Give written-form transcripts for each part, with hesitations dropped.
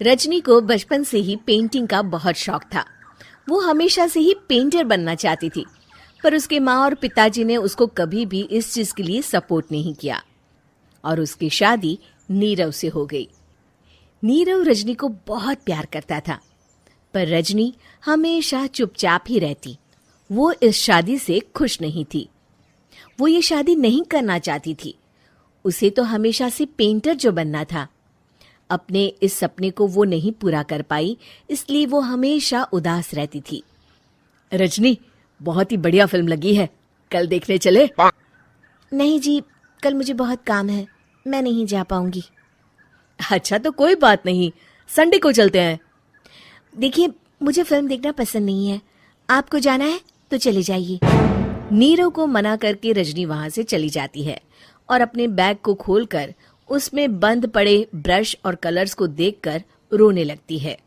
रजनी को बचपन से ही पेंटिंग का बहुत शौक था। वो हमेशा से ही पेंटर बनना चाहती थी, पर उसके माँ और पिताजी ने उसको कभी भी इस चीज के लिए सपोर्ट नहीं किया और उसकी शादी नीरव से हो गई। नीरव रजनी को बहुत प्यार करता था, पर रजनी हमेशा चुपचाप ही रहती। वो इस शादी से खुश नहीं थी। वो ये शादी नहीं करना चाहती थी। उसे तो हमेशा से पेंटर जो बनना था। अपने इस सपने को वो नहीं पूरा कर पाई, इसलिए वो हमेशा उदास रहती थी। रजनी, बहुत ही बढ़िया फिल्म लगी है, कल देखने चले? नहीं जी, कल मुझे बहुत काम है, मैं नहीं जा पाऊंगी। अच्छा तो कोई बात नहीं, संडे को चलते हैं। देखिए, मुझे फिल्म देखना पसंद नहीं है। आपको जाना है तो चले जाइए। नीरव को मना करके रजनी वहां से चली जाती है और अपने बैग को खोलकर उसमें बंद पड़े ब्रश और कलर्स को देखकर रोने लगती है।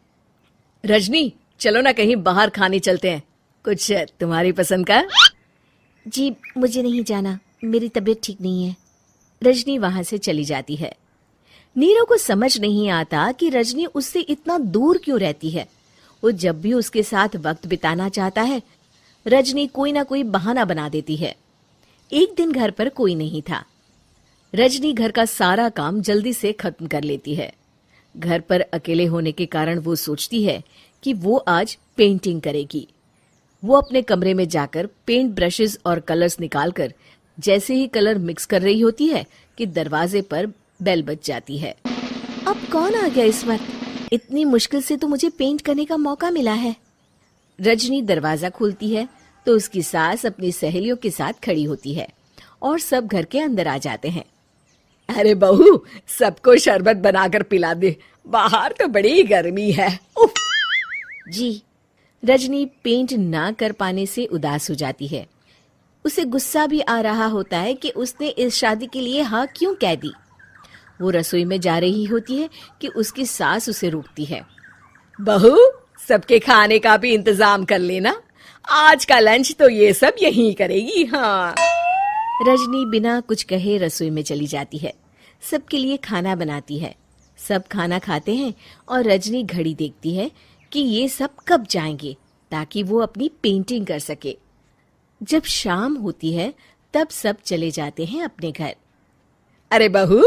रजनी, चलो ना कहीं बाहर खाने चलते हैं, कुछ तुम्हारी पसंद का। जी, मुझे नहीं जाना, मेरी तबीयत ठीक नहीं है। रजनी वहां से चली जाती है। नीरव को समझ नहीं आता कि रजनी उससे इतना दूर क्यों रहती है। वो जब भी उसके साथ वक्त बिताना चाहता है, रजनी कोई ना कोई बहाना बना देती है। एक दिन घर पर कोई नहीं था। रजनी घर का सारा काम जल्दी से खत्म कर लेती है। घर पर अकेले होने के कारण वो सोचती है कि वो आज पेंटिंग करेगी। वो अपने कमरे में जाकर पेंट ब्रशेस और कलर्स निकालकर जैसे ही कलर मिक्स कर रही होती है कि दरवाजे पर बेल बज जाती है। अब कौन आ गया इस वक्त? इतनी मुश्किल से तो मुझे पेंट करने का मौका मिला है। रजनी दरवाजा खोलती है तो उसकी सास अपनी सहेलियों के साथ खड़ी होती है और सब घर के अंदर आ जाते हैं। अरे बहू, सबको शरबत बनाकर पिला दे, बाहर तो बड़ी गर्मी है। उफ। जी। रजनी पेंट ना कर पाने से उदास हो जाती है। उसे गुस्सा भी आ रहा होता है कि उसने इस शादी के लिए हाँ क्यों कह दी। वो रसोई में जा रही होती है कि उसकी सास उसे रोकती है। बहू, सबके खाने का भी इंतजाम कर लेना, आज का लंच तो ये सब यहीं करेगी। हाँ। रजनी बिना कुछ कहे रसोई में चली जाती है। सबके लिए खाना बनाती है। सब खाना खाते हैं और रजनी घड़ी देखती है कि ये सब कब जाएंगे ताकि वो अपनी पेंटिंग कर सके। जब शाम होती है तब सब चले जाते हैं अपने घर। अरे बहू,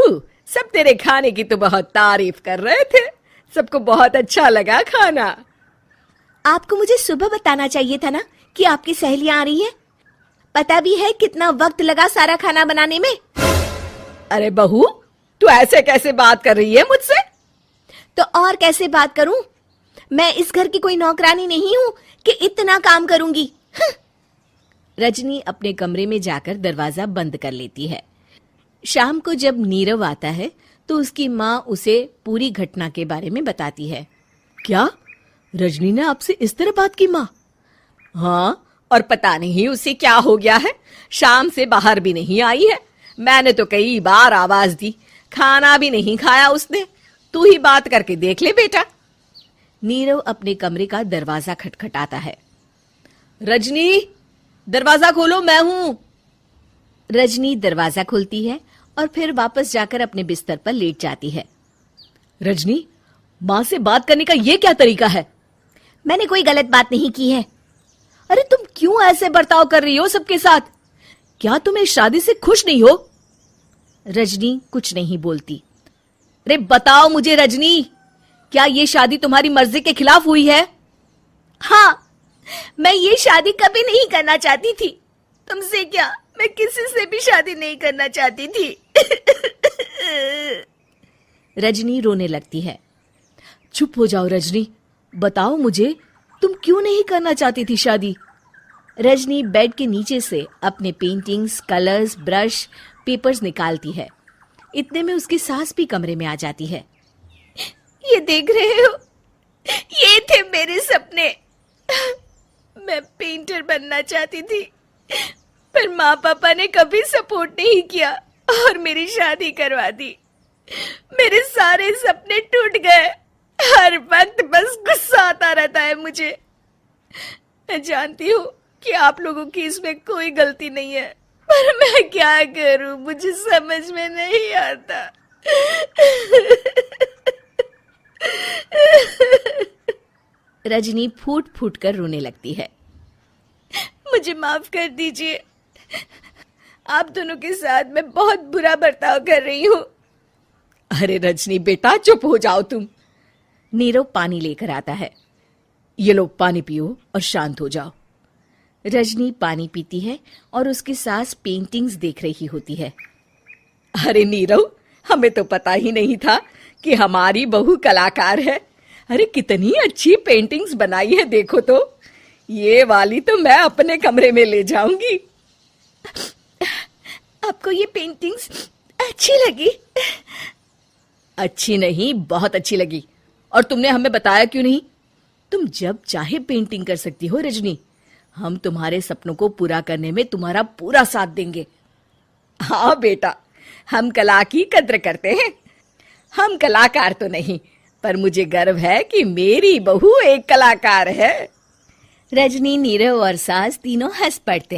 सब तेरे खाने की तो बहुत तारीफ कर रहे थे, सबको बहुत अच्छा लगा खाना। आपको मुझे सुबह बताना चाहिए था ना कि आपकी सहेलियां आ रही हैं। पता भी है कितना वक्त लगा सारा खाना बनाने में। अरे बहू, तू ऐसे कैसे बात कर रही है मुझसे? तो और कैसे बात करूं? मैं इस घर की कोई नौकरानी नहीं हूं कि इतना काम करूंगी। रजनी अपने कमरे में जाकर दरवाजा बंद कर लेती है। शाम को जब नीरव आता है तो उसकी माँ उसे पूरी घटना के बारे में बताती है। क्या रजनी ने आपसे इस तरह बात की माँ? हाँ, और पता नहीं उसे क्या हो गया है, शाम से बाहर भी नहीं आई है। मैंने तो कई बार आवाज दी, खाना भी नहीं खाया उसने। तू ही बात करके देख ले बेटा। नीरव अपने कमरे का दरवाजा खटखटाता है। रजनी, दरवाजा खोलो, मैं हूं। रजनी दरवाजा खोलती है और फिर वापस जाकर अपने बिस्तर पर लेट जाती है। रजनी, माँ से बात करने का ये क्या तरीका है? मैंने कोई गलत बात नहीं की है। अरे तुम क्यों ऐसे बर्ताव कर रही हो सबके साथ? क्या तुम इस शादी से खुश नहीं हो? रजनी कुछ नहीं बोलती। अरे बताओ मुझे रजनी, क्या ये शादी तुम्हारी मर्जी के खिलाफ हुई है? हाँ, मैं ये शादी कभी नहीं करना चाहती थी। तुमसे क्या, मैं किसी से भी शादी नहीं करना चाहती थी। रजनी रोने लगती है। चुप हो जाओ रजनी, बताओ मुझे, तुम क्यों नहीं करना चाहती थी शादी? रजनी बेड के नीचे से अपने पेंटिंग्स, कलर्स, ब्रश, पेपर्स निकालती है। इतने में उसकी सास भी कमरे में आ जाती है। ये देख रहे हो, ये थे मेरे सपने। मैं पेंटर बनना चाहती थी, पर माँ पापा ने कभी सपोर्ट नहीं किया और मेरी शादी करवा दी। मेरे सारे सपने टूट गए। हर वक्त बस गुस्सा आता रहता है मुझे। मैं जानती हूँ कि आप लोगों की इसमें कोई गलती नहीं है, पर मैं क्या करूं, मुझे समझ में नहीं आता। रजनी फूट फूट कर रोने लगती है। मुझे माफ कर दीजिए, आप दोनों के साथ मैं बहुत बुरा बर्ताव कर रही हूँ। अरे रजनी बेटा चुप हो जाओ तुम। नीरव पानी लेकर आता है। ये लो पानी पियो और शांत हो जाओ। रजनी पानी पीती है और उसकी सास पेंटिंग्स देख रही होती है। अरे नीरव, हमें तो पता ही नहीं था कि हमारी बहू कलाकार है। अरे कितनी अच्छी पेंटिंग्स बनाई है, देखो तो। ये वाली तो मैं अपने कमरे में ले जाऊंगी। आपको ये पेंटिंग्स अच्छी लगी? अच्छी नहीं, बहुत अच्छी लगी। और तुमने हमें बताया क्यों नहीं? तुम जब चाहे पेंटिंग कर सकती हो रजनी। हम तुम्हारे सपनों को पूरा करने में तुम्हारा पूरा साथ देंगे। हाँ बेटा, हम कला की कद्र करते हैं। हम कलाकार तो नहीं, पर मुझे गर्व है कि मेरी बहू एक कलाकार है। रजनी, नीरव और सास तीनों हंस पड़ते हैं।